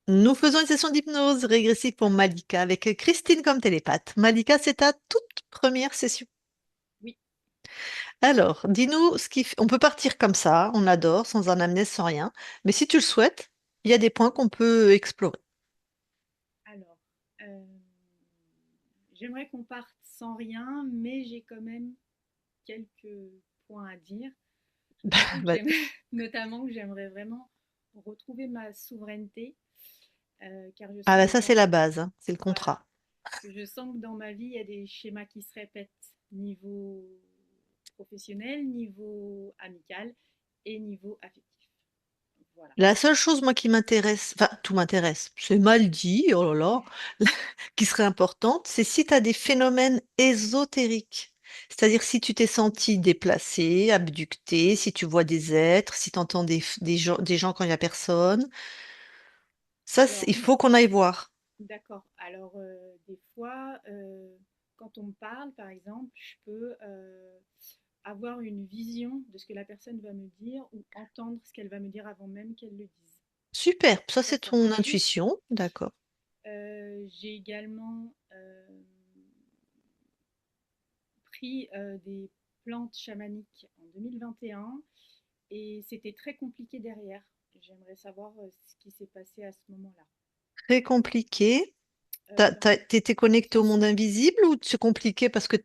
Nous faisons une session d'hypnose régressive pour Malika avec Christine comme télépathe. Malika, c'est ta toute première session. Oui, Alors, dis-nous on peut partir comme ça, on adore, sans anamnèse, sans rien. Mais si tu le souhaites, il y a des points qu'on peut explorer. alors, j'aimerais qu'on parte sans rien, mais j'ai quand même quelques points à dire, notamment que Bah, j'aime- notamment que j'aimerais vraiment retrouver ma souveraineté, car je ah sens bah que ça, c'est dans, la base, hein, c'est le voilà, contrat. que je sens que dans ma vie, il y a des schémas qui se répètent, niveau professionnel, niveau amical et niveau affectif. Voilà. La seule chose, moi, qui m'intéresse, enfin, tout m'intéresse, c'est mal dit, oh là là, qui serait importante, c'est si tu as des phénomènes ésotériques. C'est-à-dire si tu t'es senti déplacé, abducté, si tu vois des êtres, si tu entends des gens quand il n'y a personne. Ça, Alors, il faut qu'on aille voir. d'accord. Alors, des fois, quand on me parle, par exemple, je peux avoir une vision de ce que la personne va me dire ou entendre ce qu'elle va me dire avant même qu'elle le dise. Super, ça c'est Ça ton m'arrive. intuition, d'accord. J'ai également pris des plantes chamaniques en 2021 et c'était très compliqué derrière. J'aimerais savoir ce qui s'est passé à ce moment-là. Très compliqué. Dans T'étais dans le connecté au sens monde où invisible ou c'est compliqué parce que...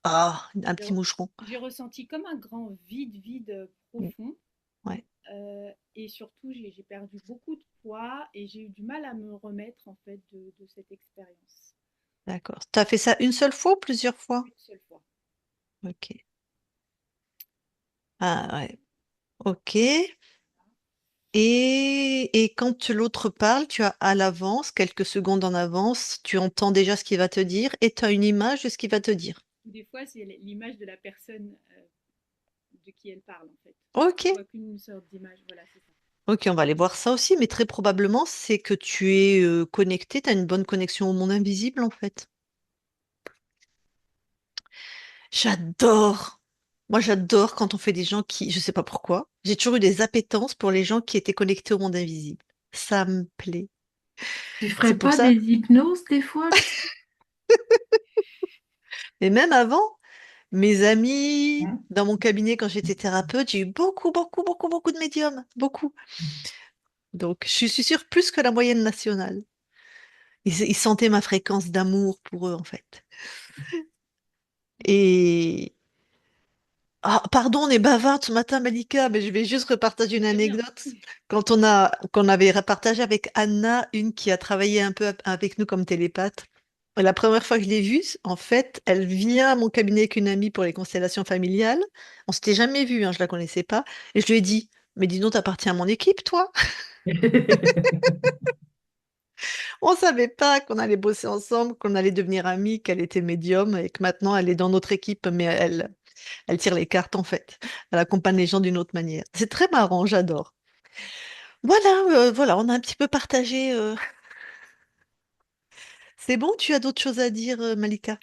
Ah, un j'ai petit moucheron. j'ai ressenti comme un grand vide Mm, profond. ouais, Et surtout, j'ai perdu beaucoup de poids et j'ai eu du mal à me remettre en fait de cette expérience. d'accord. T'as fait ça une seule fois ou plusieurs fois? Une seule fois. Ok. Ah ouais, ok. Et quand l'autre parle, tu as à l'avance, quelques secondes en avance, tu entends déjà ce qu'il va te dire et tu as une image de ce qu'il va te dire. Des fois, c'est l'image de la personne de qui elle parle en fait. Ok, Je vois qu'une sorte d'image, voilà, c'est ça. ok, on va aller voir ça aussi, mais très probablement, c'est que tu es connecté, tu as une bonne connexion au monde invisible en fait. J'adore. Moi, j'adore quand on fait des gens qui, je sais pas pourquoi, j'ai toujours eu des appétences pour les gens qui étaient connectés au monde invisible. Ça me plaît. Tu C'est ferais pour pas ça. des hypnoses des fois, Christine? Et même avant, mes amis, Hein. dans mon cabinet, quand j'étais thérapeute, j'ai eu beaucoup, beaucoup, beaucoup, beaucoup de médiums. Beaucoup. Donc, je suis sûre plus que la moyenne nationale. Ils sentaient ma fréquence d'amour pour eux, en fait. Et... Ah, pardon, on est bavard ce matin, Malika, mais je vais juste repartager C'est une très bien. anecdote. Qu'on avait repartagé avec Anna, une qui a travaillé un peu avec nous comme télépathe. La première fois que je l'ai vue, en fait, elle vient à mon cabinet avec une amie pour les constellations familiales. On s'était jamais vu, hein, je la connaissais pas. Et je lui ai dit, mais dis donc, t'appartiens à mon équipe, toi? On savait pas qu'on allait bosser ensemble, qu'on allait devenir amies, qu'elle était médium et que maintenant elle est dans notre équipe, mais elle tire les cartes en fait. Elle accompagne les gens d'une autre manière. C'est très marrant, j'adore. Voilà, voilà, on a un petit peu partagé. C'est bon, tu as d'autres choses à dire, Malika?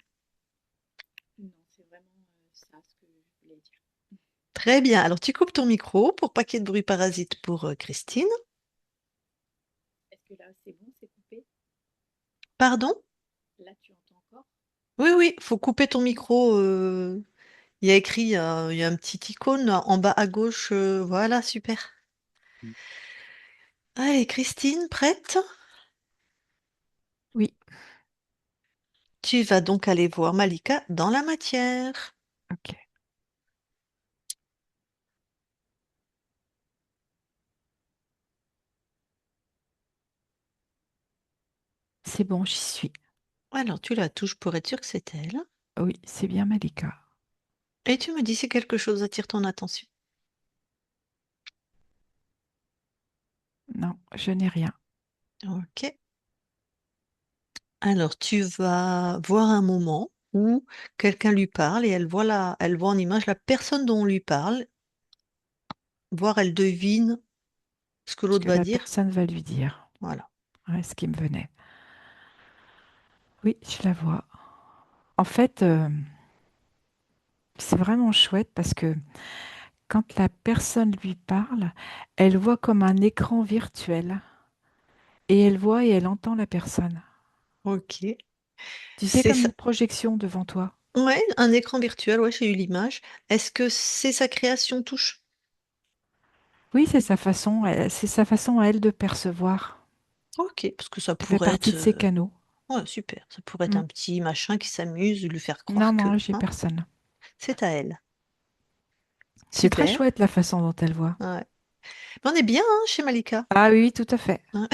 Non, c'est vraiment ça ce que je voulais dire. Très bien. Alors tu coupes ton micro pour pas qu'il y ait de bruit parasite pour Christine. Est-ce que là, c'est bon, c'est coupé? Pardon? Là, tu entends encore? Oui, oui, faut couper ton micro. Il y a écrit, il y a un petit icône en bas à gauche. Voilà, super. Allez, Christine, prête? Oui, Tu vas donc aller voir Malika dans la matière. ok. C'est bon, j'y suis. Alors, tu la touches pour être sûr que c'est elle. Oui, c'est bien Malika. Et tu me dis si quelque chose attire ton attention. Non, je n'ai rien. Ok. Alors, tu vas voir un moment où quelqu'un lui parle et elle voit en image la personne dont on lui parle, voire elle devine ce que Ce l'autre que va la dire. personne va lui dire. Voilà. Ouais, ce qui me venait. Oui, je la vois. En fait, c'est vraiment chouette parce que quand la personne lui parle, elle voit comme un écran virtuel et elle voit et elle entend la personne. Ok. Tu sais, C'est comme ça. une projection devant toi. Ouais, un écran virtuel, ouais, j'ai eu l'image. Est-ce que c'est sa création touche? Oui, c'est sa façon à elle de percevoir. Ok, parce que ça Ça fait pourrait partie être... de ses canaux. Ouais, super. Ça pourrait être Mm. un petit machin qui s'amuse, lui faire Non, croire que... non, j'ai hein, personne. c'est à elle. C'est très Super. chouette la façon dont elle voit. Ouais. Mais on est bien hein, chez Malika. Ah oui, tout à fait. Hein.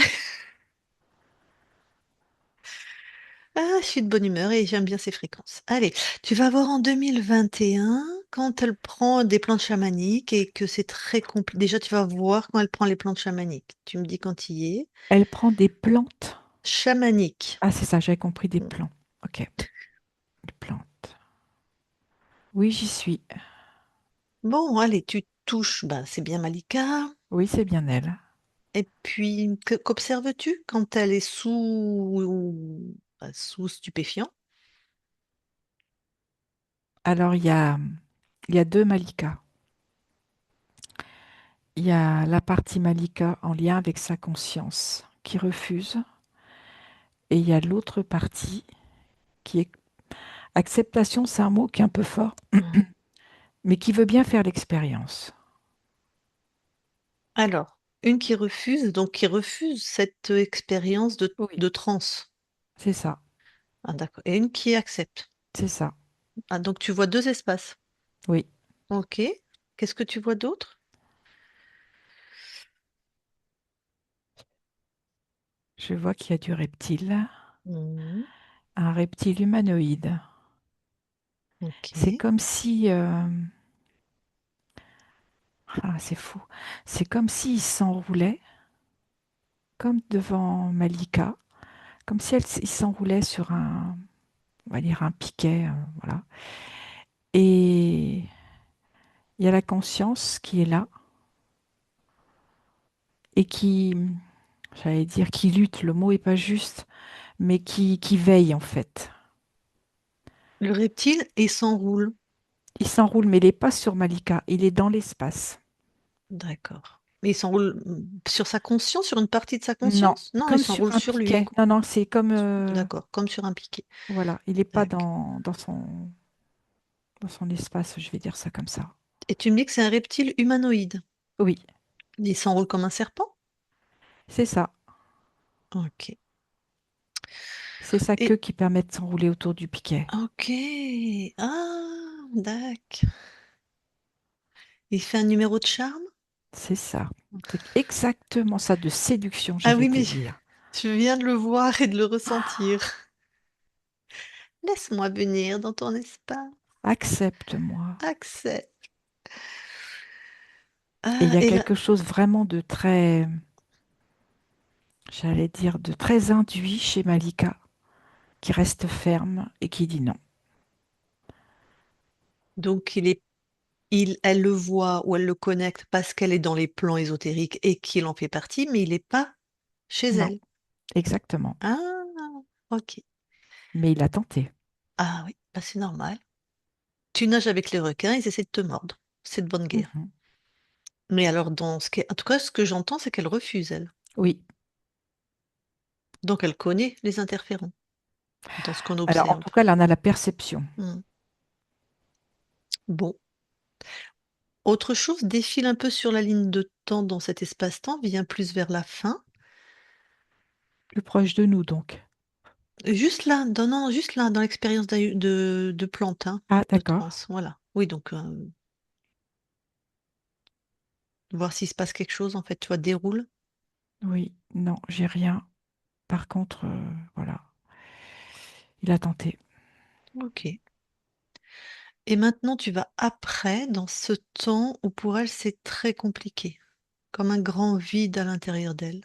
Ah, je suis de bonne humeur et j'aime bien ces fréquences. Allez, tu vas voir en 2021, quand elle prend des plantes chamaniques et que c'est très compliqué. Déjà, tu vas voir quand elle prend les plantes chamaniques. Tu me dis quand il y est. Elle prend des plantes. Chamanique. Ah, c'est ça, j'avais compris des plants. Ok, des plantes. Oui, j'y suis. Bon, allez, tu touches. Bah, c'est bien Malika. Oui, c'est bien elle. Et puis, qu'observes-tu quand elle est sous stupéfiant? Alors, il y a deux Malika. Il y a la partie Malika en lien avec sa conscience qui refuse, et il y a l'autre partie qui est acceptation, c'est un mot qui est un peu fort, Mhm. mais qui veut bien faire l'expérience. Alors, une qui refuse, donc qui refuse cette expérience Oui, de transe. c'est ça, Ah, d'accord. Et une qui accepte. c'est ça. Ah, donc tu vois deux espaces. Oui, Ok. Qu'est-ce que tu vois d'autre? je vois qu'il y a du reptile, Mhm. un reptile humanoïde. C'est Ok. comme si, ah, c'est fou, c'est comme s'il s'enroulait, comme devant Malika, comme si il s'enroulait sur un, on va dire un piquet, voilà. Et il y a la conscience qui est là et qui, j'allais dire, qui lutte, le mot est pas juste, mais qui veille en fait. Le reptile, il s'enroule. Il s'enroule, mais il n'est pas sur Malika, il est dans l'espace. D'accord. Mais il s'enroule sur sa conscience, sur une partie de sa Non, conscience? Non, il comme sur s'enroule un sur lui. piquet. Non, non, c'est comme, D'accord, comme sur un piquet. voilà, il n'est pas D'accord. dans son espace, je vais dire ça comme ça. Et tu me dis que c'est un reptile humanoïde. Oui, Il s'enroule comme un serpent? c'est ça. Ok. C'est sa queue Et qui permet de s'enrouler autour du piquet. ok. Ah, d'accord. Il fait un numéro de charme? C'est ça. C'est exactement ça, de séduction, Ah j'allais oui, te mais dire. je viens de le voir et de le ressentir. Laisse-moi venir dans ton espace. Accepte-moi. Accès. Et il Ah, y a et là, quelque chose vraiment de très, j'allais dire, de très induit chez Malika, qui reste ferme et qui dit non. donc elle le voit ou elle le connecte parce qu'elle est dans les plans ésotériques et qu'il en fait partie, mais il n'est pas chez Non, elle. exactement. Ah, ok. Mais il a tenté. Ah oui, bah c'est normal. Tu nages avec les requins, ils essaient de te mordre. C'est de bonne guerre. Mhm. Mais alors, en tout cas, ce que j'entends, c'est qu'elle refuse, elle. Oui. Donc, elle connaît les interférents dans ce qu'on Alors, en observe. tout cas, elle en a la perception. Hmm. Bon. Autre chose défile un peu sur la ligne de temps dans cet espace-temps, vient plus vers la fin. Plus proche de nous, donc. Juste là, non, juste là, dans l'expérience de plante, hein, Ah, de d'accord. transe. Voilà. Oui, donc, voir s'il se passe quelque chose, en fait, tu vois, déroule. Oui, non, j'ai rien. Par contre, voilà, il a tenté. Ok. Et maintenant, tu vas après, dans ce temps où pour elle, c'est très compliqué, comme un grand vide à l'intérieur d'elle.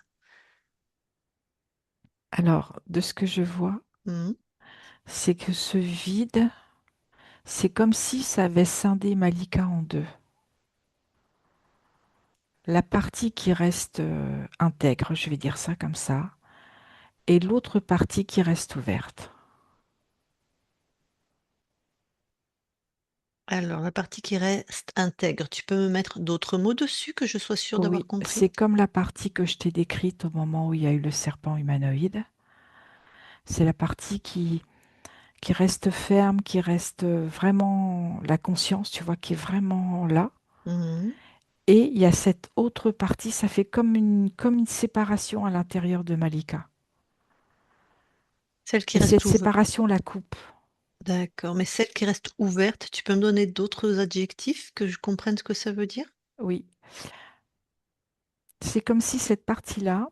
Alors, de ce que je vois, Mhm. c'est que ce vide, c'est comme si ça avait scindé Malika en deux. La partie qui reste intègre, je vais dire ça comme ça, et l'autre partie qui reste ouverte. Alors, la partie qui reste intègre, tu peux me mettre d'autres mots dessus que je sois sûre d'avoir Oui, compris? c'est comme la partie que je t'ai décrite au moment où il y a eu le serpent humanoïde. C'est la partie qui reste ferme, qui reste vraiment la conscience, tu vois, qui est vraiment là. Mhm. Et il y a cette autre partie, ça fait comme une séparation à l'intérieur de Malika. Celle qui Et reste cette ouverte. séparation la coupe. D'accord, mais celle qui reste ouverte, tu peux me donner d'autres adjectifs que je comprenne ce que ça veut dire? Oui, c'est comme si cette partie-là,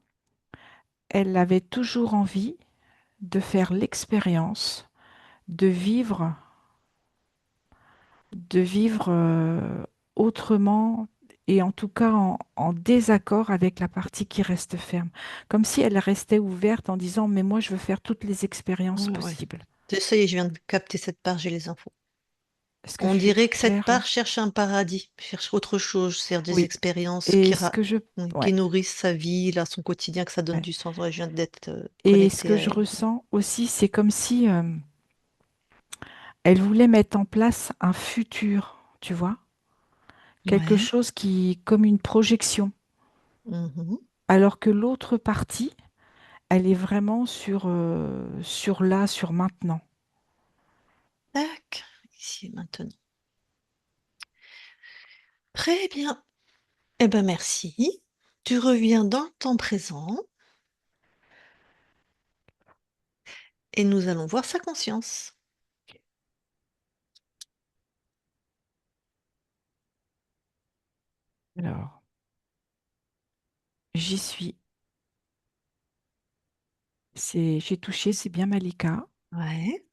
elle avait toujours envie de faire l'expérience, de vivre, de vivre autrement et en tout cas en désaccord avec la partie qui reste ferme. Comme si elle restait ouverte en disant, mais moi je veux faire toutes les expériences Ah ouais. possibles. Ça y est, je viens de capter cette part, j'ai les infos. Est-ce que On je suis dirait que cette claire part là? cherche un paradis, cherche autre chose, cherche des Oui. expériences Et ce que je... oui, qui Ouais, nourrissent sa vie, là, son quotidien, que ça donne ouais. du sens. Ouais, je viens d'être Et ce connectée que à je elle. ressens aussi, c'est comme si elle voulait mettre en place un futur, tu vois? Quelque Ouais. chose qui, comme une projection. Mhm. Alors que l'autre partie, elle est vraiment sur là, sur maintenant. Tac, ici et maintenant. Très bien. Eh ben merci. Tu reviens dans le temps présent et nous allons voir sa conscience. Alors, j'y suis. J'ai touché, c'est bien Malika. Ouais.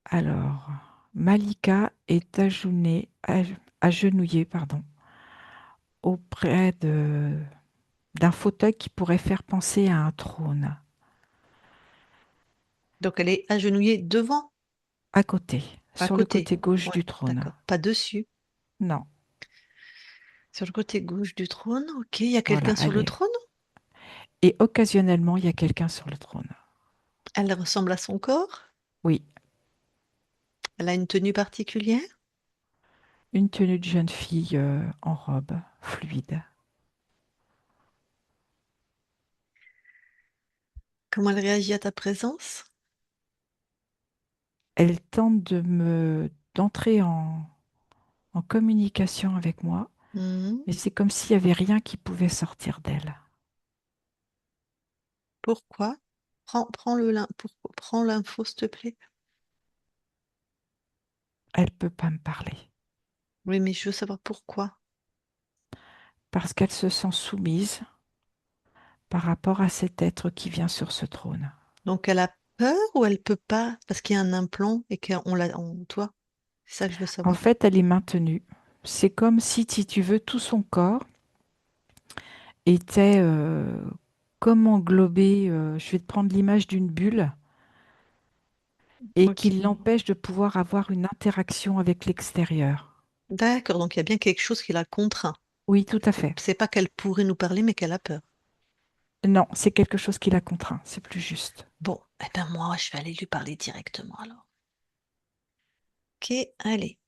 Alors, Malika est agenouillée, pardon, auprès d'un fauteuil qui pourrait faire penser à un trône. Donc elle est agenouillée devant, À côté, à sur le côté. côté gauche Ouais, du trône. d'accord. Pas dessus. Non, Sur le côté gauche du trône, ok. Il y a voilà, quelqu'un sur elle le est. trône? Et occasionnellement, il y a quelqu'un sur le trône. Elle ressemble à son corps? Oui, Elle a une tenue particulière? une tenue de jeune fille en robe fluide. Comment elle réagit à ta présence? Elle tente d'entrer en communication avec moi, Mhm. mais c'est comme s'il n'y avait rien qui pouvait sortir d'elle. Pourquoi? Prends l'info, s'il te plaît. Elle peut pas me parler Oui, mais je veux savoir pourquoi. parce qu'elle se sent soumise par rapport à cet être qui vient sur ce trône. Donc elle a peur ou elle peut pas parce qu'il y a un implant et qu'on l'a, toi? C'est ça que je veux En savoir. fait, elle est maintenue. C'est comme si tu veux, tout son corps était comme englobé, je vais te prendre l'image d'une bulle, et qui Ok. l'empêche de pouvoir avoir une interaction avec l'extérieur. D'accord, donc il y a bien quelque chose qui la contraint. Oui, tout à fait. C'est pas qu'elle pourrait nous parler, mais qu'elle a peur. Non, c'est quelque chose qui la contraint, c'est plus juste. Bon, eh ben moi, je vais aller lui parler directement alors. Ok, allez.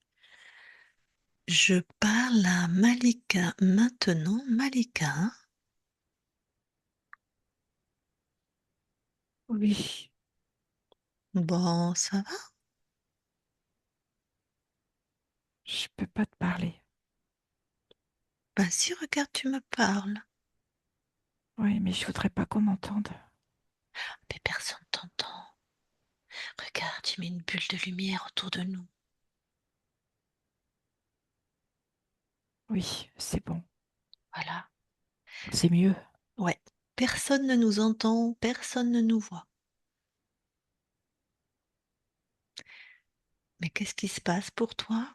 Je parle à Malika maintenant. Malika, Oui, bon, ça va? je peux pas te parler. Ben si, regarde, tu me parles. Oui, mais je voudrais pas qu'on m'entende. Mais personne t'entend. Regarde, tu mets une bulle de lumière autour de nous. Oui, c'est bon, Voilà. c'est mieux. Ouais. Personne ne nous entend, personne ne nous voit. Mais qu'est-ce qui se passe pour toi?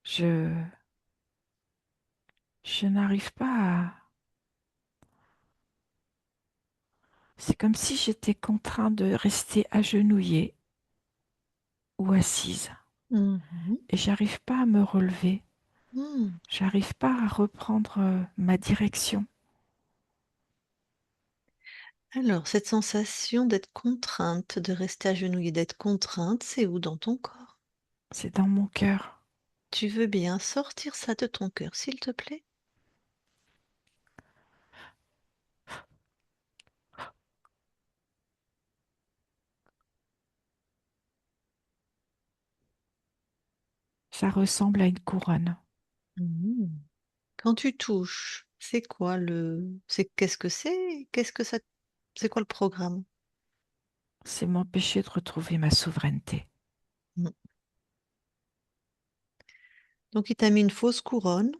Je, je n'arrive pas à... C'est comme si j'étais contrainte de rester agenouillée ou assise. Mhm. Et j'arrive pas à me relever. Hmm. J'arrive pas à reprendre ma direction. Alors, cette sensation d'être contrainte, de rester agenouillée, d'être contrainte, c'est où dans ton corps? C'est dans mon cœur. Tu veux bien sortir ça de ton cœur, s'il te plaît? Ça ressemble à une couronne. Mhm. Quand tu touches, c'est quoi qu'est-ce que c'est? C'est quoi le programme? C'est m'empêcher de retrouver ma souveraineté. Mm. Donc il t'a mis une fausse couronne.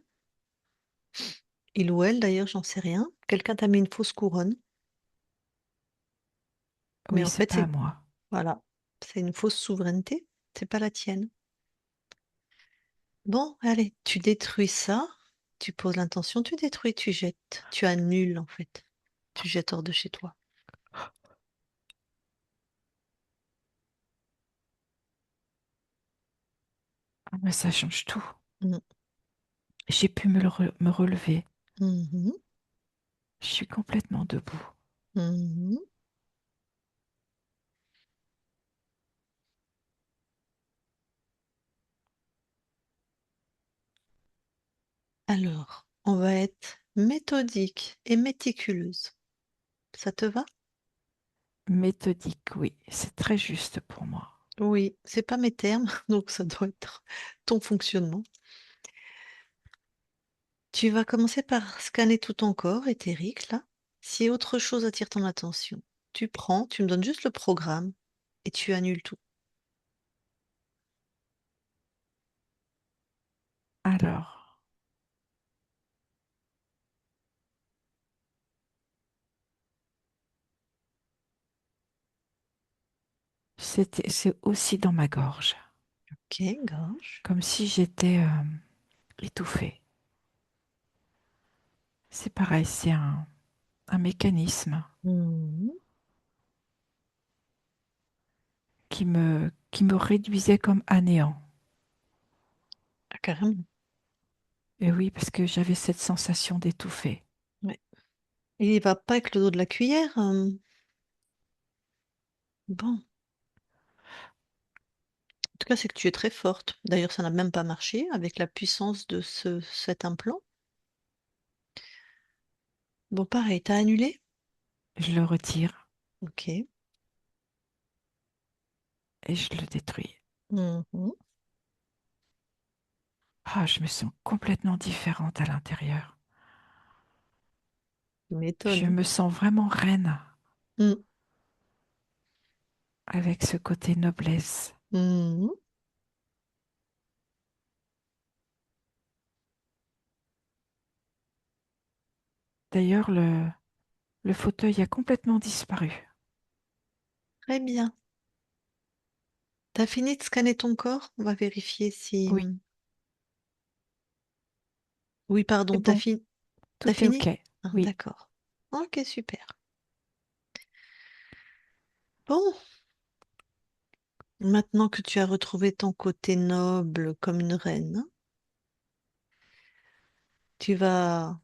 Il ou elle, d'ailleurs, j'en sais rien. Quelqu'un t'a mis une fausse couronne. Mais Oui, en c'est fait, pas à moi. voilà, c'est une fausse souveraineté. C'est pas la tienne. Bon, allez, tu détruis ça. Tu poses l'intention, tu détruis, tu jettes. Tu annules, en fait. Tu jettes hors de chez toi. Ah, mais ça change tout. Mm. J'ai pu me relever. Mhm. Je suis complètement debout. Mhm. Alors, on va être méthodique et méticuleuse. Ça te va? Méthodique, oui, c'est très juste pour moi. Oui, c'est pas mes termes, donc ça doit être ton fonctionnement. Tu vas commencer par scanner tout ton corps éthérique, là. Si autre chose attire ton attention, tu prends, tu me donnes juste le programme et tu annules tout. Alors, c'est aussi dans ma gorge, Ok, gorge. comme si j'étais étouffée. C'est pareil, c'est un mécanisme Mhm. qui me réduisait comme à néant. Ah, carrément. Et oui, parce que j'avais cette sensation d'étouffer. Ouais. Il va pas avec le dos de la cuillère. Bon, en tout cas, c'est que tu es très forte. D'ailleurs, ça n'a même pas marché avec la puissance de cet implant. Bon, pareil, t'as annulé? Je le retire Ok. et je le détruis. Mhm. Ah, je me sens complètement différente à l'intérieur. Tu Je m'étonnes. me sens vraiment reine Mm. avec ce côté noblesse. Mhm. D'ailleurs, le fauteuil a complètement disparu. Très bien. T'as fini de scanner ton corps? On va vérifier si... Oui, Oui, c'est pardon, bon, T'as tout est fini? OK. Ah, Oui, d'accord. Ok, super. Bon, maintenant que tu as retrouvé ton côté noble comme une reine, tu vas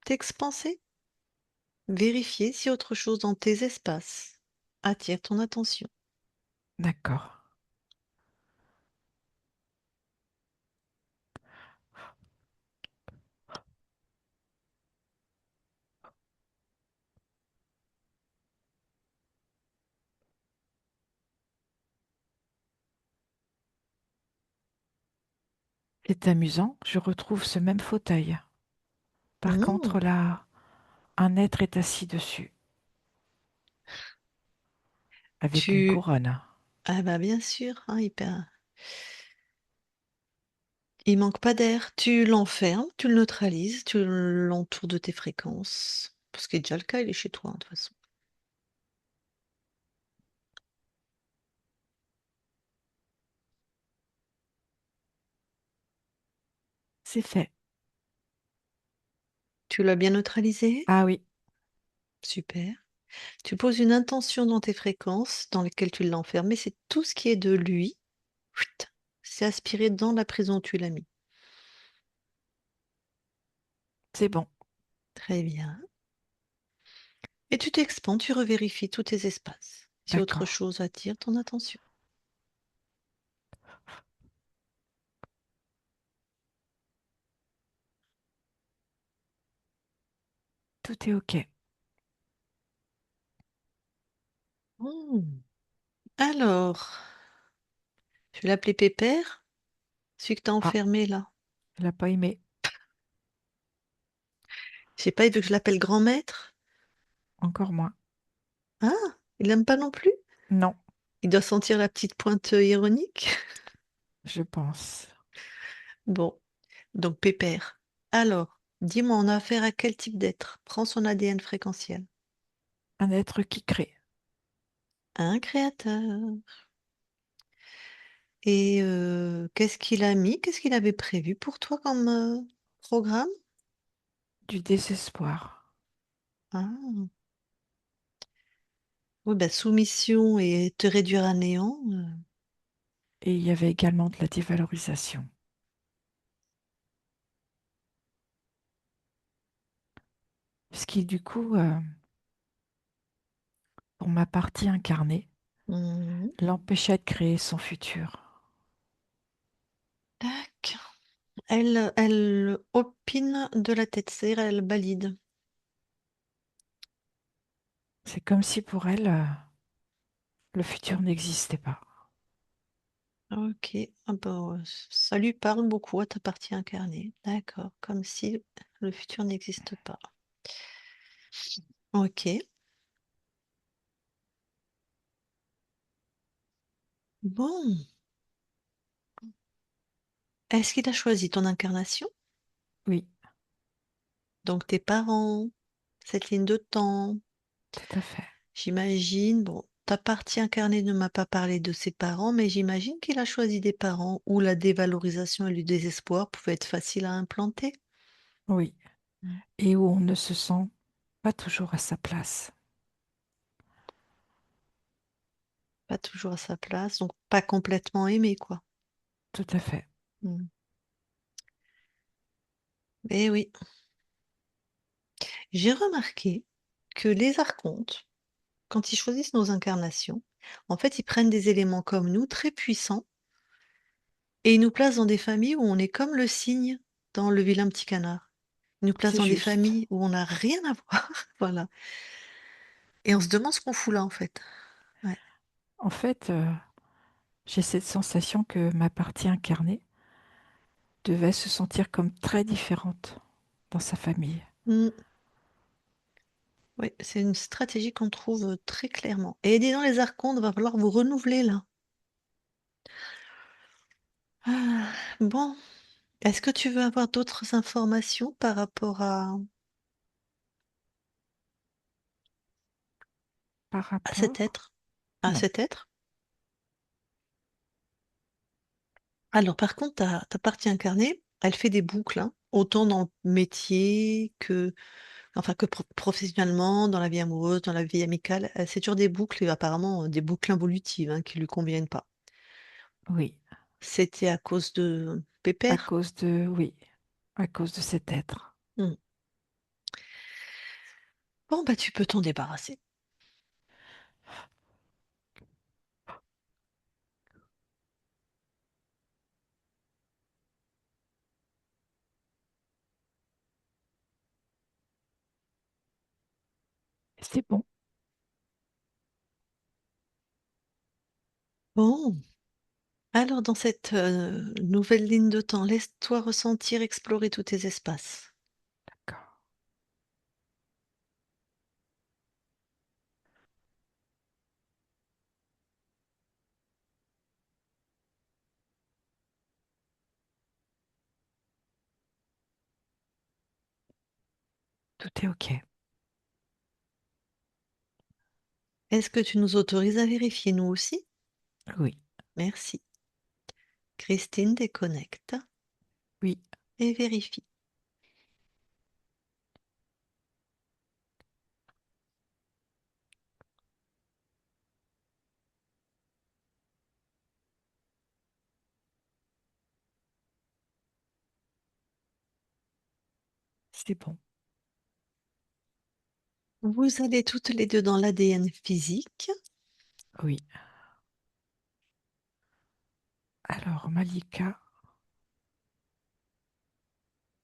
t'expanser, vérifier si autre chose dans tes espaces attire ton attention. d'accord. C'est amusant, je retrouve ce même fauteuil. Par Hmm, contre, là, un être est assis dessus, avec une tu... couronne. Ah bah bien sûr, hein, il manque pas d'air. Tu l'enfermes, tu le neutralises, tu l'entoures de tes fréquences. Ce qui est déjà le cas, il est chez toi, hein, de toute façon. C'est fait. Tu l'as bien neutralisé? Ah oui, Super. Tu poses une intention dans tes fréquences dans lesquelles tu l'as enfermé. C'est tout ce qui est de lui. Chut, c'est aspiré dans la prison où tu l'as mis. c'est bon. Très bien. Et tu t'expands, tu revérifies tous tes espaces. Si autre D'accord. chose attire ton attention. Tout est OK. Hmm. Alors, je vais l'appeler Pépère, celui que t'as Ah, enfermé là. elle n'a pas aimé. Je sais pas, il veut que je l'appelle grand maître. Encore moins. Ah, il l'aime pas non plus? Non, Il doit sentir la petite pointe ironique. je pense. Bon, donc Pépère. Alors, dis-moi, on a affaire à quel type d'être? Prends son ADN fréquentiel. Un être qui crée Un créateur. Et qu'est-ce qu'il a mis? Qu'est-ce qu'il avait prévu pour toi comme programme? du désespoir. Ah, oui, bah, soumission et te réduire à néant. Et il y avait également de la dévalorisation. Ce qui, du coup, pour ma partie incarnée, Mhm. l'empêchait de créer son futur. Tac. Elle opine de la tête, c'est-à-dire elle valide. C'est comme si pour elle, le futur n'existait pas. Ok, ah bah, ça lui parle beaucoup à ta partie incarnée. D'accord, comme si le futur n'existe pas. Ok. Bon, est-ce qu'il a choisi ton incarnation? Oui, Donc tes parents, cette ligne de temps, tout à fait. j'imagine. Bon, ta partie incarnée ne m'a pas parlé de ses parents, mais j'imagine qu'il a choisi des parents où la dévalorisation et le désespoir pouvaient être faciles à implanter. Oui. Mm. Et où on ne se sent pas toujours à sa place. Pas toujours à sa place, donc pas complètement aimé, quoi. Tout à fait. Mm. Eh oui, j'ai remarqué que les archontes, quand ils choisissent nos incarnations, en fait, ils prennent des éléments comme nous, très puissants, et ils nous placent dans des familles où on est comme le cygne dans Le vilain petit canard. Ils nous placent C'est dans des juste. familles où on n'a rien à voir. Voilà. Et on se demande ce qu'on fout là, en fait. Ouais. En fait, j'ai cette sensation que ma partie incarnée devait se sentir comme très différente dans sa famille. Mm. Oui, c'est une stratégie qu'on trouve très clairement. Et dis donc, les archontes, va falloir vous renouveler là. Ah, bon, est-ce que tu veux avoir d'autres informations par rapport Par à cet rapport? être? À Non. cet être? Alors, par contre, ta partie incarnée, elle fait des boucles, hein, autant dans le métier que, enfin, que professionnellement, dans la vie amoureuse, dans la vie amicale. C'est toujours des boucles, et apparemment des boucles involutives hein, qui lui conviennent pas. Oui. C'était à cause de À Pépère? cause de, oui, à cause de cet être. Hmm. Bon, bah, tu peux t'en débarrasser. C'est bon. Bon, alors dans cette nouvelle ligne de temps, laisse-toi ressentir, explorer tous tes espaces. D'accord. Tout est OK. Est-ce que tu nous autorises à vérifier nous aussi? Oui. Merci. Christine déconnecte Oui. et vérifie. C'est bon. Vous allez toutes les deux dans l'ADN physique. Oui. Alors, Malika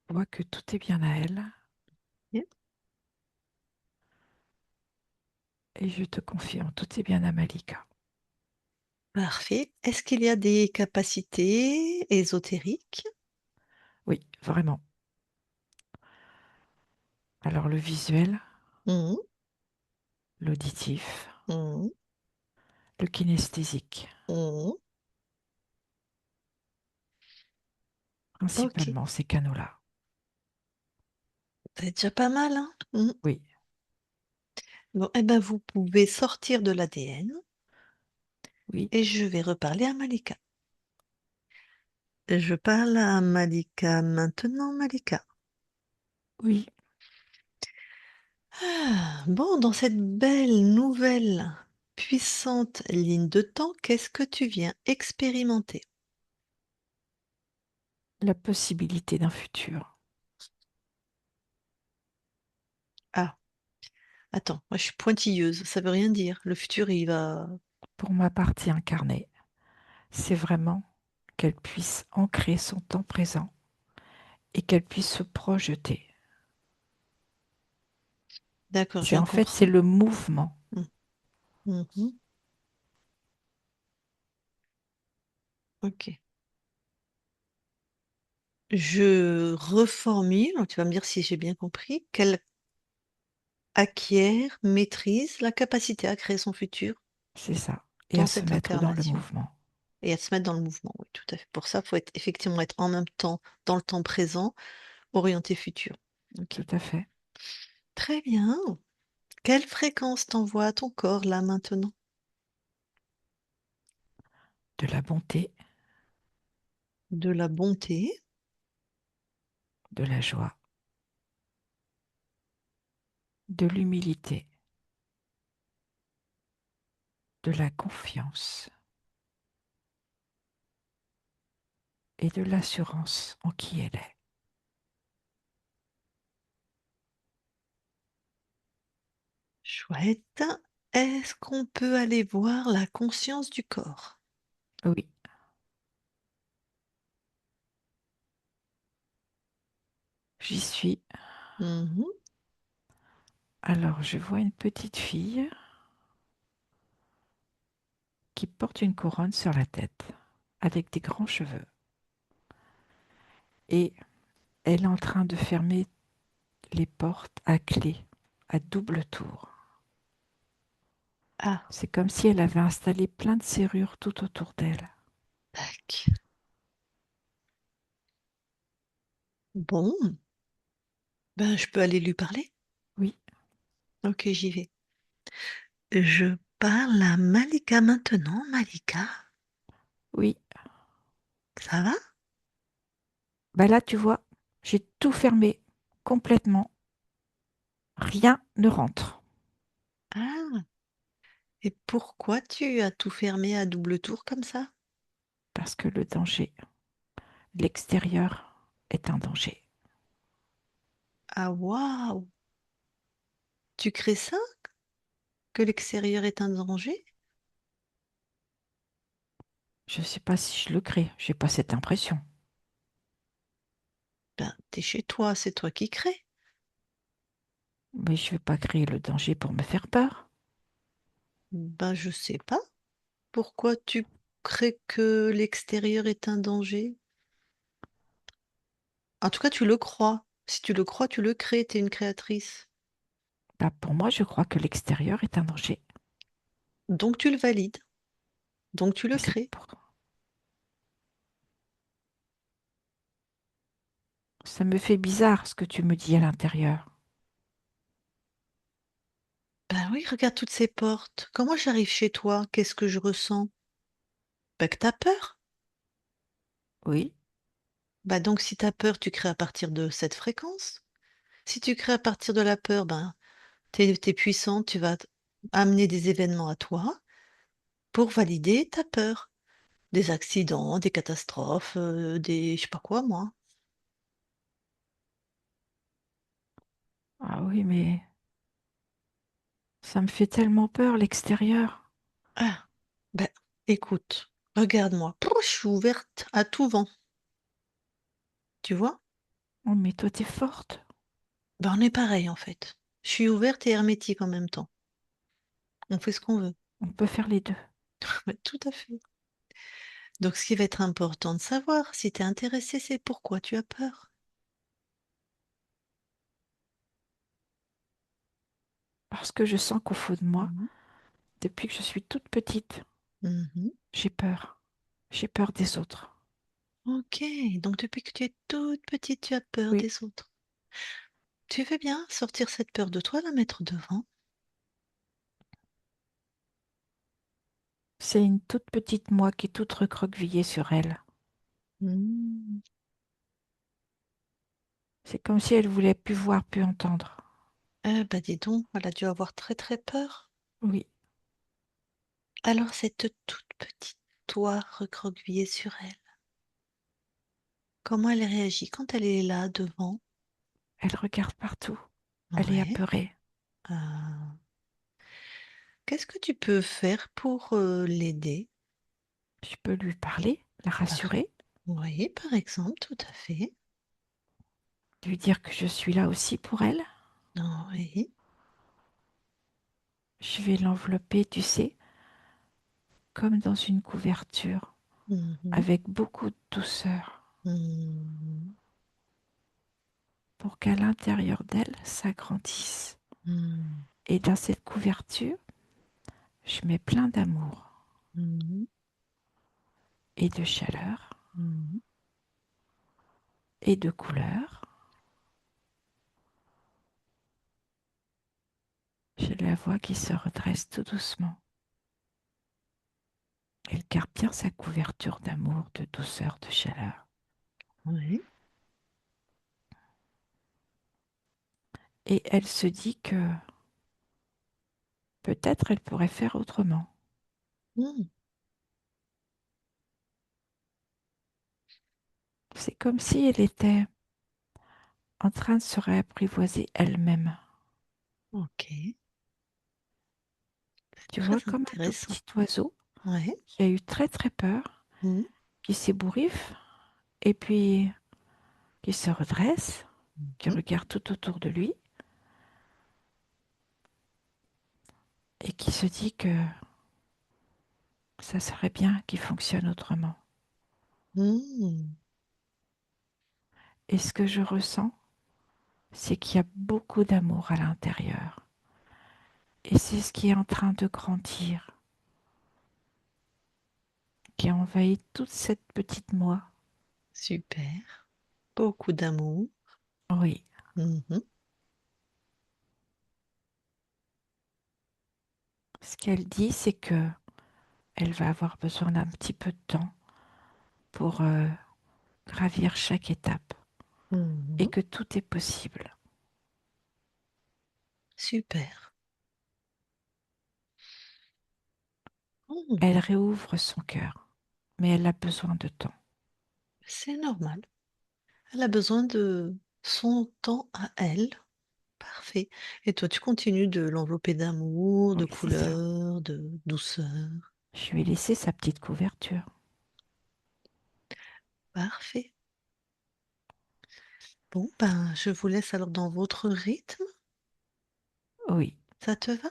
voit que tout est bien à elle. Bien. Et je te confirme, tout est bien à Malika. Parfait. Est-ce qu'il y a des capacités ésotériques? Oui, vraiment. Alors le visuel, Mhm, l'auditif, mhm, le kinesthésique, mhm. Ok, principalement ces canaux-là. c'est déjà pas mal, hein? Mhm. Oui, Bon, eh ben, vous pouvez sortir de l'ADN oui, et je vais reparler à Malika. Je parle à Malika maintenant, Malika. oui. Ah, bon, dans cette belle, nouvelle, puissante ligne de temps, qu'est-ce que tu viens expérimenter? La possibilité d'un futur. Ah, attends, moi je suis pointilleuse, ça veut rien dire. Le futur, il va... Pour ma partie incarnée, c'est vraiment qu'elle puisse ancrer son temps présent et qu'elle puisse se projeter. D'accord, je C'est viens en fait, c'est comprendre. le mouvement. Mm, mhm, ok. Je reformule, tu vas me dire si j'ai bien compris, qu'elle acquiert, maîtrise la capacité à créer son futur C'est ça. Et dans à se cette mettre dans le incarnation mouvement. et à se mettre dans le mouvement. Oui, tout à fait. Pour ça, il faut effectivement être en même temps dans le temps présent, orienté futur. Ok. Tout à fait. Très bien. Quelle fréquence t'envoie à ton corps là maintenant? De la bonté, De la bonté. de la joie, de l'humilité, de la confiance et de l'assurance en qui elle est. Chouette. Est-ce qu'on peut aller voir la conscience du corps? Oui, j'y suis. Mhm. Alors, je vois une petite fille qui porte une couronne sur la tête, avec des grands cheveux. Et elle est en train de fermer les portes à clé, à double tour. Ah, C'est comme si elle avait installé plein de serrures tout autour d'elle. tac. Bon, ben je peux aller lui parler? Oui, Ok, j'y vais. Je parle à Malika maintenant, Malika. oui. Ça va? Bah là, tu vois, j'ai tout fermé complètement. Rien ne rentre. Ah, et pourquoi tu as tout fermé à double tour comme ça? Parce que le danger, l'extérieur, est un danger. Ah, waouh! Tu crées ça? Que l'extérieur est un danger? Je ne sais pas si je le crée, j'ai pas cette impression. Ben, t'es chez toi, c'est toi qui crée. Mais je ne vais pas créer le danger pour me faire peur. Ben, je sais pas. Pourquoi tu crées que l'extérieur est un danger? En tout cas, tu le crois. Si tu le crois, tu le crées, t'es une créatrice. Bah, pour moi, je crois que l'extérieur est un danger. Donc tu le valides. Donc tu le Mais c'est crées. pour... Ça me fait bizarre ce que tu me dis à l'intérieur. Ben oui, regarde toutes ces portes. Comment j'arrive chez toi? Qu'est-ce que je ressens? Ben que t'as peur. Oui, Bah donc si t'as peur, tu crées à partir de cette fréquence. Si tu crées à partir de la peur, ben t'es puissante, tu vas amener des événements à toi pour valider ta peur. Des accidents, des catastrophes, des je sais pas quoi moi. ah oui, mais ça me fait tellement peur l'extérieur. Ah, ben écoute, regarde-moi. Je suis ouverte à tout vent, tu vois? Oh, mais toi, t'es forte. Ben on est pareil en fait. Je suis ouverte et hermétique en même temps. On fait ce qu'on veut. On peut faire les deux. Ouais, tout à fait. Donc, ce qui va être important de savoir, si tu es intéressé, c'est pourquoi tu as peur. Parce que je sens qu'au fond de moi, Mhm. depuis que je suis toute petite, Mhm. j'ai peur. J'ai peur des autres. Ok, donc depuis que tu es toute petite, tu as peur Oui, des autres. Tu veux bien sortir cette peur de toi, la mettre devant? c'est une toute petite moi qui est toute recroquevillée sur elle. Hmm. C'est comme si elle voulait plus voir, plus entendre. Bah dis donc, elle a dû avoir très très peur. Oui, Alors cette toute petite toi recroquevillée sur elle, comment elle réagit quand elle est là devant? elle regarde partout. Elle est Ouais. apeurée. Euh, Qu'est-ce que tu peux faire pour l'aider? Je peux lui parler, la Par... rassurer, Oui, par exemple, tout à fait. lui dire que je suis là aussi pour elle. Oui. Je vais l'envelopper, tu sais, comme dans une couverture, Mhm. avec beaucoup de douceur, Mhm. pour qu'à l'intérieur d'elle s'agrandisse. Mhm. Et dans cette couverture, je mets plein d'amour Mhm. et de chaleur Mhm. et de couleur. Je la vois qui se redresse tout doucement. Elle garde bien sa couverture d'amour, de douceur, de chaleur. Oui. Et elle se dit que peut-être elle pourrait faire autrement. Mhm. C'est comme si elle était en train de se réapprivoiser elle-même. Ok. Tu vois, Très comme un tout intéressant. petit oiseau Ouais. qui a eu très très peur, Mhm. qui s'ébouriffe et puis qui se redresse, qui Mhm. regarde tout autour de lui et qui se dit que ça serait bien qu'il fonctionne autrement. Mhm. Et ce que je ressens, c'est qu'il y a beaucoup d'amour à l'intérieur. Et c'est ce qui est en train de grandir, qui envahit toute cette petite moi. Super. Beaucoup d'amour. Oui, Mhm. ce qu'elle dit, c'est que elle va avoir besoin d'un petit peu de temps pour gravir chaque étape et Mhm. que tout est possible. Super. Elle Mhm. réouvre son cœur, mais elle a besoin de temps. C'est normal. Elle a besoin de son temps à elle. Parfait. Et toi, tu continues de l'envelopper d'amour, Oui, de c'est ça. couleur, de douceur. Je lui ai laissé sa petite couverture. Parfait. Bon, ben, je vous laisse alors dans votre rythme. Oui, Ça te va?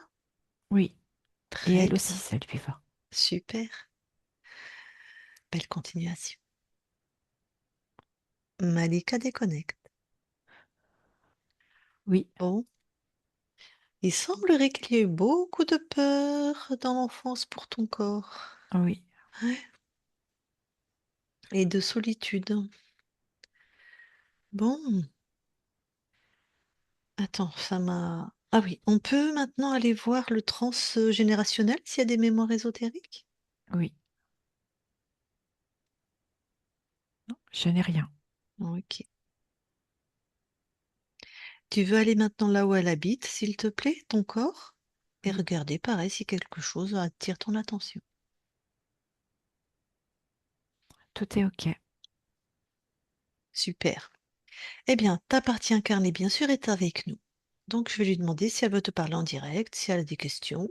oui. Et Très elle aussi, bien. ça lui va. Super. Belle continuation. Malika déconnecte. Oui, Bon, il semblerait qu'il y ait eu beaucoup de peur dans l'enfance pour ton corps. oui, Ouais. Et de solitude. Bon, attends, ça m'a... Ah oui, on peut maintenant aller voir le transgénérationnel s'il y a des mémoires ésotériques? oui. Non, je n'ai rien. Ok. Tu veux aller maintenant là où elle habite, s'il te plaît, ton corps, et Oui, regarder pareil si quelque chose attire ton attention. tout est OK. Super. Eh bien, ta partie incarnée, bien sûr, est avec nous. Donc, je vais lui demander si elle veut te parler en direct, si elle a des questions.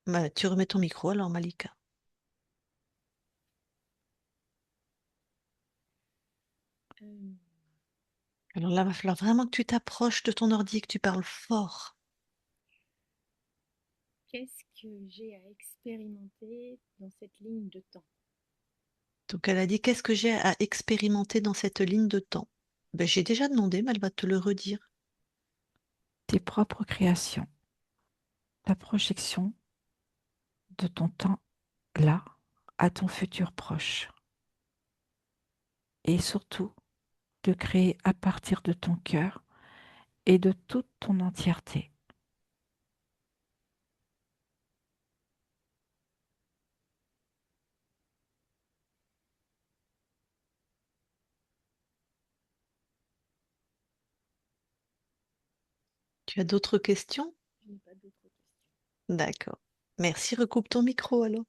Bah, tu remets ton micro alors, Malika. Euh, Alors là, il va falloir vraiment que tu t'approches de ton ordi et que tu parles fort. Qu'est-ce que j'ai à expérimenter dans cette ligne de temps? Donc elle a dit, qu'est-ce que j'ai à expérimenter dans cette ligne de temps? Ben, j'ai déjà demandé, mais elle va te le redire. Tes propres créations, ta projection de ton temps là à ton futur proche. Et surtout, de créer à partir de ton cœur et de toute ton entièreté. Tu as d'autres questions? Je n'ai pas d'autres questions. D'accord. Merci, recoupe ton micro alors.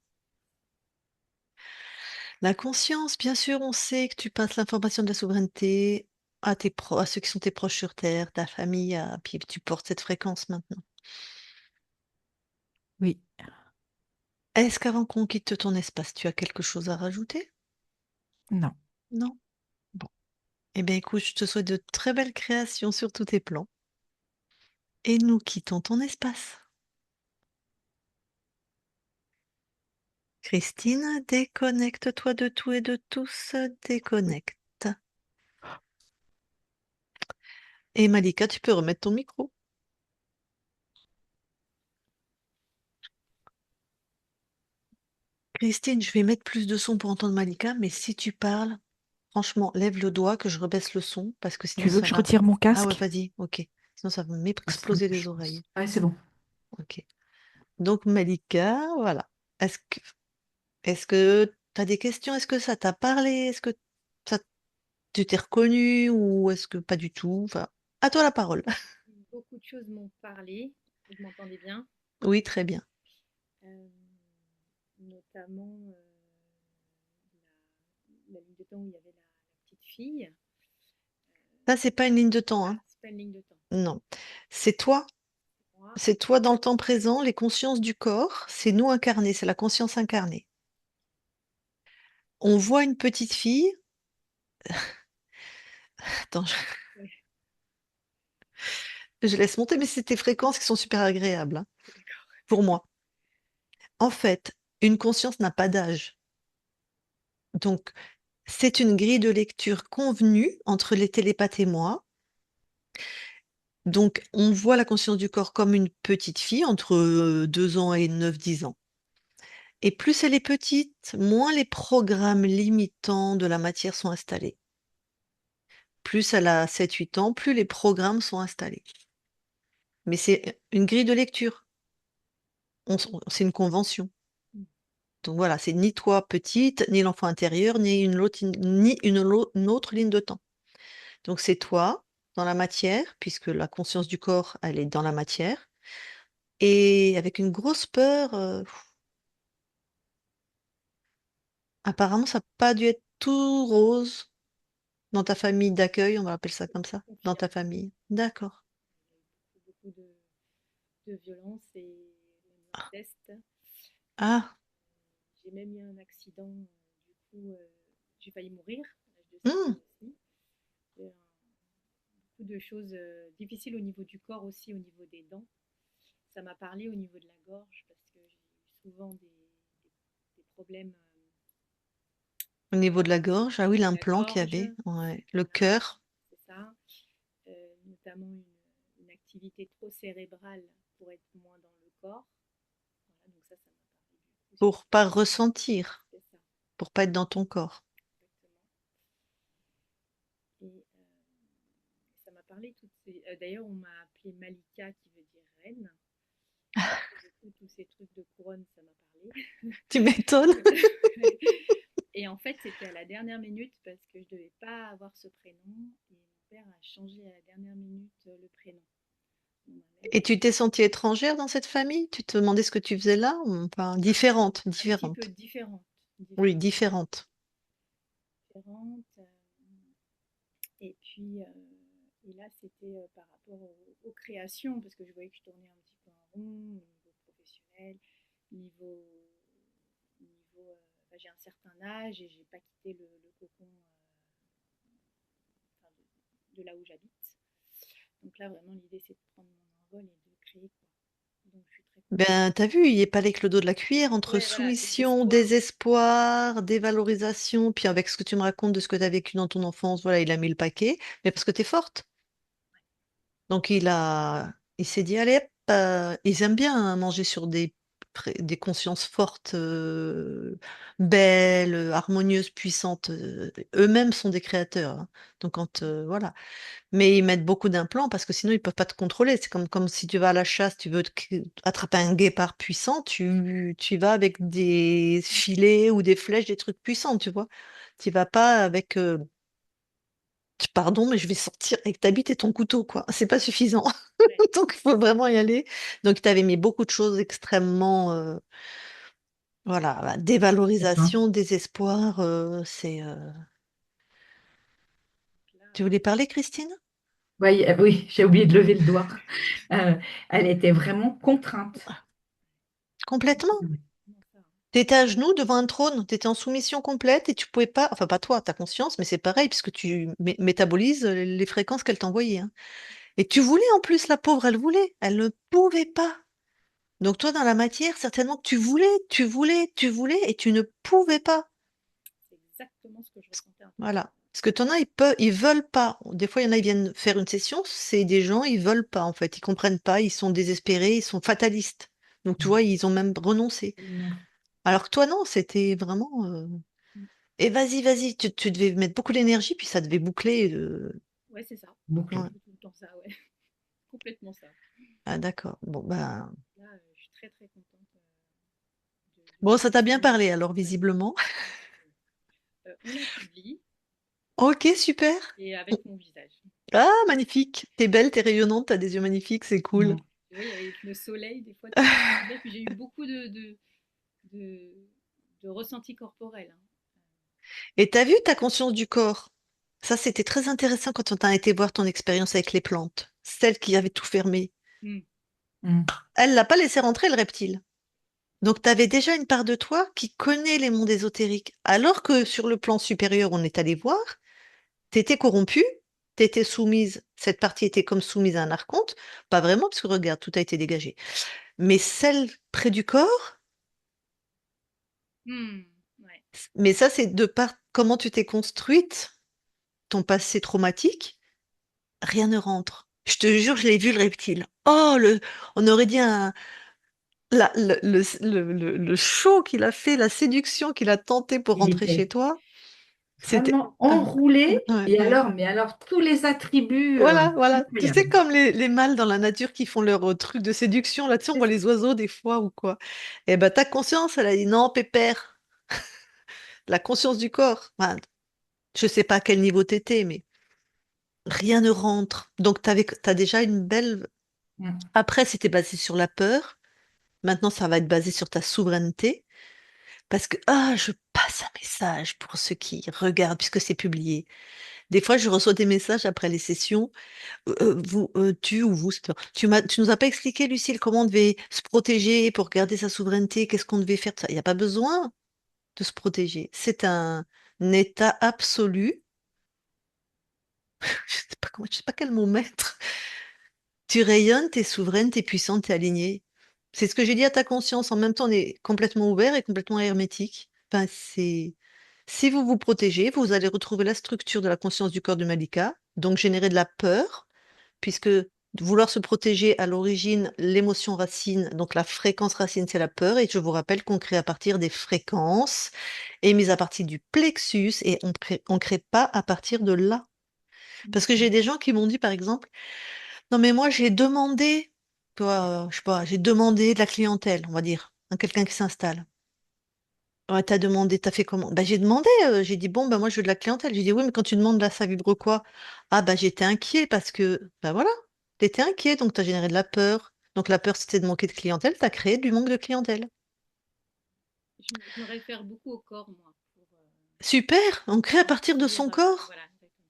La conscience, bien sûr, on sait que tu passes l'information de la souveraineté à ceux qui sont tes proches sur Terre, ta famille, puis tu portes cette fréquence maintenant. Oui, Est-ce qu'avant qu'on quitte ton espace, tu as quelque chose à rajouter? non. Non? Bon. Eh bien, écoute, je te souhaite de très belles créations sur tous tes plans. Et nous quittons ton espace. Christine, déconnecte-toi de tout et de tous, déconnecte. Et Malika, tu peux remettre ton micro. Christine, je vais mettre plus de son pour entendre Malika, mais si tu parles, franchement, lève le doigt que je rebaisse le son, parce que sinon Tu veux ça que je va. retire mon Ah ouais, casque? vas-y, ok. Sinon ça va Parce que m'exploser les je pense. oreilles. Ouais, c'est bon. Ok. Donc Malika, voilà. Est-ce que est-ce que tu as des questions? Est-ce que ça t'a parlé? Est-ce que ça, tu t'es reconnu ou est-ce que pas du tout? Enfin, à toi la parole. Beaucoup de choses m'ont parlé. Vous m'entendez bien? Oui, très bien. Euh, Notamment la ligne de temps où il y avait la petite fille. Ça, c'est pas une ligne de temps, Ah, hein. c'est pas une ligne de temps. Non. C'est toi. Moi, C'est toi dans le temps présent, les consciences du corps, c'est nous incarnés, c'est la conscience incarnée. On voit une petite fille. Attends, ouais, je laisse monter, mais c'est tes fréquences qui sont super agréables, hein, d'accord. pour moi. En fait, une conscience n'a pas d'âge. Donc, c'est une grille de lecture convenue entre les télépathes et moi. Donc, on voit la conscience du corps comme une petite fille entre 2 ans et 9, 10 ans. Et plus elle est petite, moins les programmes limitants de la matière sont installés. Plus elle a 7, 8 ans, plus les programmes sont installés. Mais c'est une grille de lecture. C'est une convention. Mm. Donc voilà, c'est ni toi petite, ni l'enfant intérieur, ni une autre ligne de temps. Donc c'est toi dans la matière, puisque la conscience du corps, elle est dans la matière, et avec une grosse peur. Apparemment, ça n'a pas dû être tout rose dans ta famille d'accueil, on va appeler ça comme Je ça, dans ta confirme. famille. D'accord. Il y a eu beaucoup de violence et même d'inceste. Ah, J'ai même eu un accident, du coup, j'ai failli mourir à l'âge de 7 hmm, ans aussi. Beaucoup de choses difficiles au niveau du corps aussi, au niveau des dents. Ça m'a parlé au niveau de la gorge parce que j'ai eu souvent des problèmes au niveau de la gorge. Ah au oui, niveau de la l'implant qu'il y gorge. avait. Ouais. Le Voilà, cœur. c'est ça. Notamment une activité trop cérébrale pour être moins dans le corps. Voilà, donc ça m'a parlé du coup sur Pour pas ressentir, c'est ça, pour pas être dans ton corps. exactement. Et ça m'a parlé toutes ces. D'ailleurs, on m'a appelé Malika, qui veut dire reine. Du coup, tous ces trucs de couronne, ça m'a parlé. Tu m'étonnes. Et en fait, c'était à la dernière minute parce que je ne devais pas avoir ce prénom. Et mon père a changé à la dernière minute le prénom. Ma mère Et tu t'es sentie étrangère dans cette famille? Tu te demandais ce que tu faisais là? Enfin, différente, un petit peu différente. différente. Oui, Différente. différente. Différente. Et puis, et là, c'était par rapport aux créations, parce que je voyais que je tournais un petit peu en rond au niveau professionnel, niveau, j'ai un certain âge et j'ai pas quitté le cocon enfin, de là où j'habite. Donc là, vraiment, l'idée, c'est de prendre mon envol et de créer, quoi. Donc je suis très contente. Ben, t'as vu, il est pas avec le dos de la cuillère entre Ouais, voilà, soumission, désespoir. désespoir, dévalorisation, puis avec ce que tu me racontes de ce que tu as vécu dans ton enfance, voilà, il a mis le paquet, mais parce que tu es forte. Donc il s'est dit, allez, hop, ils aiment bien hein, manger sur des consciences fortes, belles, harmonieuses, puissantes. Eux-mêmes sont des créateurs, hein. Donc voilà. Mais ils mettent beaucoup d'implants parce que sinon ils peuvent pas te contrôler. C'est comme si tu vas à la chasse, tu veux attraper un guépard puissant, tu y vas avec des filets ou des flèches, des trucs puissants, tu vois. Tu vas pas avec pardon, mais je vais sortir avec ta bite et ton couteau, quoi. C'est pas suffisant. Ouais, Donc il faut vraiment y aller. Donc il t'avait mis beaucoup de choses extrêmement voilà, bah, D'accord. dévalorisation, désespoir, donc là, tu voulais parler, Christine? Oui, oui, j'ai oublié de lever le doigt. Euh, Elle était vraiment contrainte. Complètement. comment ça, hein. Tu étais à genoux devant un trône, tu étais en soumission complète et tu pouvais pas, enfin pas toi, ta conscience, mais c'est pareil puisque tu métabolises les fréquences qu'elle t'envoyait, hein. Et tu voulais en plus, la pauvre, elle voulait, elle ne pouvait pas. Donc toi, dans la matière, certainement que tu voulais, tu voulais, tu voulais et tu ne pouvais pas. C'est exactement ce que je ressentais un peu. Voilà. Parce que t'en as, ils veulent pas. Des fois, il y en a, ils viennent faire une session, c'est des gens, ils veulent pas en fait, ils comprennent pas, ils sont désespérés, ils sont fatalistes. Donc tu vois, ils ont même renoncé. Absolument. Alors que toi, non, c'était vraiment. Mm. Et vas-y, vas-y, tu devais mettre beaucoup d'énergie, puis ça devait boucler. Ouais, c'est ça. Ouais. Bouclé. C'est tout le temps ça, ouais. Complètement ça. Ah d'accord. Bon, ben. Là, je suis très très contente de Bon, ça t'a bien retrouver parlé alors, ouais, visiblement. on affaiblit Ok, super. et avec mon visage. Ah, magnifique. T'es belle, t'es rayonnante, t'as des yeux magnifiques, c'est cool. Mm. Tu vois, avec le soleil, des fois, tout ça fait du bien. Puis j'ai eu beaucoup de, de ressentis corporels, hein. Et t'as vu ta conscience du corps? Ça, c'était très intéressant quand on t'a été voir ton expérience avec les plantes. Celle qui avait tout fermé. Mm. Mm. Elle l'a pas laissé rentrer, le reptile. Donc, tu avais déjà une part de toi qui connaît les mondes ésotériques. Alors que sur le plan supérieur, on est allé voir, t'étais corrompue, t'étais soumise, cette partie était comme soumise à un archonte. Pas vraiment, parce que regarde, tout a été dégagé. Mais celle près du corps, Mm. Ouais. mais ça, c'est de par comment tu t'es construite, ton passé traumatique, rien ne rentre. Je te jure, je l'ai vu, le reptile. Oh, on aurait dit le show qu'il a fait, la séduction qu'il a tenté pour Il rentrer chez était toi. C'était. vraiment enroulé. Ouais, Et ouais. alors, mais alors, tous les attributs Voilà, voilà. Tu sais, incroyables. comme les mâles dans la nature qui font leur truc de séduction, là, tu sais, on C'est voit ça. les oiseaux des fois ou quoi. Et ben, ta conscience, elle a dit non, pépère, la conscience du corps. Enfin, je sais pas à quel niveau t'étais, mais rien ne rentre. Donc, t'as déjà une belle. Mm. Après, c'était basé sur la peur. Maintenant, ça va être basé sur ta souveraineté. Parce que, je passe un message pour ceux qui regardent, puisque c'est publié. Des fois, je reçois des messages après les sessions. Tu ou vous, tu nous as pas expliqué, Lucille, comment on devait se protéger pour garder sa souveraineté, qu'est-ce qu'on devait faire, tout ça. Il n'y a pas besoin de se protéger. C'est un état absolu. Je sais pas quel mot mettre. Tu rayonnes, tu es souveraine, tu es puissante, tu es alignée. C'est ce que j'ai dit à ta conscience. En même temps, on est complètement ouvert et complètement hermétique. Enfin, si vous vous protégez, vous allez retrouver la structure de la conscience du corps de Malika, donc générer de la peur, puisque vouloir se protéger à l'origine, l'émotion racine, donc la fréquence racine, c'est la peur. Et je vous rappelle qu'on crée à partir des fréquences émises à partir du plexus et on crée pas à partir de là. Parce que j'ai des gens qui m'ont dit, par exemple, non, mais moi, j'ai demandé, toi, je sais pas, j'ai demandé de la clientèle, on va dire, à quelqu'un qui s'installe. Ouais, t'as demandé, t'as fait comment? Bah, j'ai demandé, j'ai dit, bon, bah, moi, je veux de la clientèle. J'ai dit, oui, mais quand tu demandes là, ça vibre quoi? Ah, bah, j'étais inquiet parce que, bah, voilà, t'étais inquiet, donc t'as généré de la peur. Donc, la peur, c'était de manquer de clientèle, t'as créé du manque de clientèle. Je me réfère beaucoup au corps, moi, pour Super, on crée à partir de sentir. son corps, Voilà, exactement.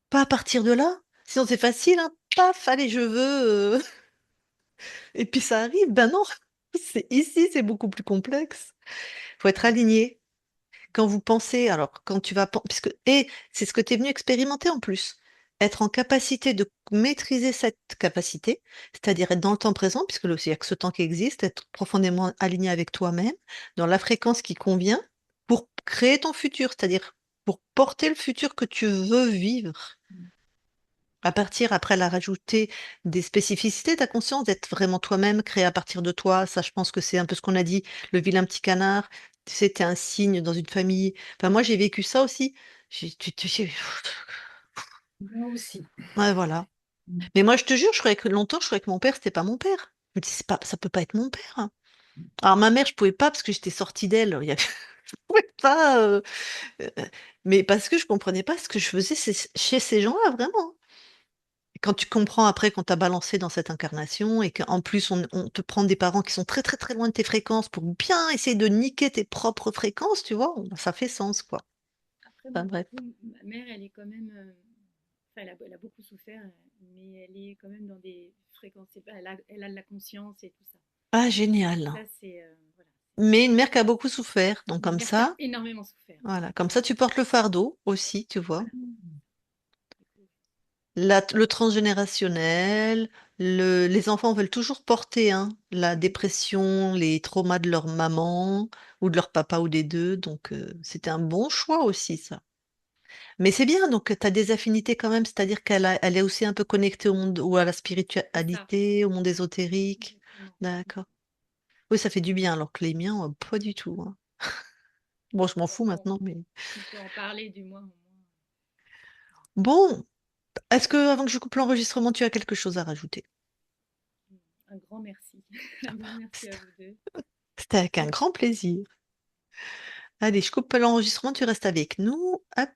pas à partir de là. Sinon, c'est facile, hein. Paf, allez, je veux. Et puis ça arrive. Ben non, c'est ici, c'est beaucoup plus complexe. Faut être aligné. Quand vous pensez, alors quand tu vas, puisque et c'est ce que tu es venu expérimenter en plus. être en capacité de maîtriser cette capacité, c'est-à-dire être dans le temps présent, puisque il n'y a que ce temps qui existe, être profondément aligné avec toi-même, dans la fréquence qui convient, pour créer ton futur, c'est-à-dire pour porter le futur que tu veux vivre. À partir, après, la rajouter des spécificités de ta conscience, d'être vraiment toi-même, créé à partir de toi. Ça, je pense que c'est un peu ce qu'on a dit, le vilain petit canard. Tu sais, t'es un cygne dans une famille. Enfin, moi, j'ai vécu ça aussi. Moi aussi. Ouais, voilà. Mm. Mais moi, je te jure, longtemps, je croyais que mon père, c'était pas mon père. Je me dis, c'est pas, ça peut pas être mon père, hein. Alors, ma mère, je pouvais pas parce que j'étais sortie d'elle. Je pouvais pas, euh, mais parce que je comprenais pas ce que je faisais chez ces gens-là, vraiment. Quand tu comprends après, quand t'as balancé dans cette incarnation et qu'en plus, on te prend des parents qui sont très, très, très loin de tes fréquences pour bien essayer de niquer tes propres fréquences, tu vois, ça fait sens, quoi. Après, Enfin, bon, du bref. coup, ma mère, elle est quand même. Enfin, elle a beaucoup souffert, mais elle est quand même dans des fréquences. Elle a de la conscience et tout ça. Ah, Donc, génial. ça, c'est. Voilà. Mais une mère qui a beaucoup souffert. Donc, Une comme mère qui a ça, énormément souffert. voilà. Comme ça, tu portes le fardeau aussi, tu vois. Voilà. Du coup, Le transgénérationnel, les enfants veulent toujours porter hein, la dépression, les traumas de leur maman ou de leur papa ou des deux. Donc, c'était un bon choix aussi, ça. Mais c'est bien, donc tu as des affinités quand même, c'est-à-dire elle est aussi un peu connectée au monde ou à la c'est ça, spiritualité, au monde ésotérique. exactement. D'accord. Oui, ça fait du bien, alors que les miens, pas du tout, hein. Bon, je m'en fous Bon, maintenant, mais. on peut en parler du moins au moins. Bon, est-ce que avant que je coupe l'enregistrement, tu as quelque chose à rajouter? Un grand merci. Un grand merci à vous deux. C'était avec un grand plaisir. Allez, je coupe l'enregistrement, tu restes avec nous. Hop.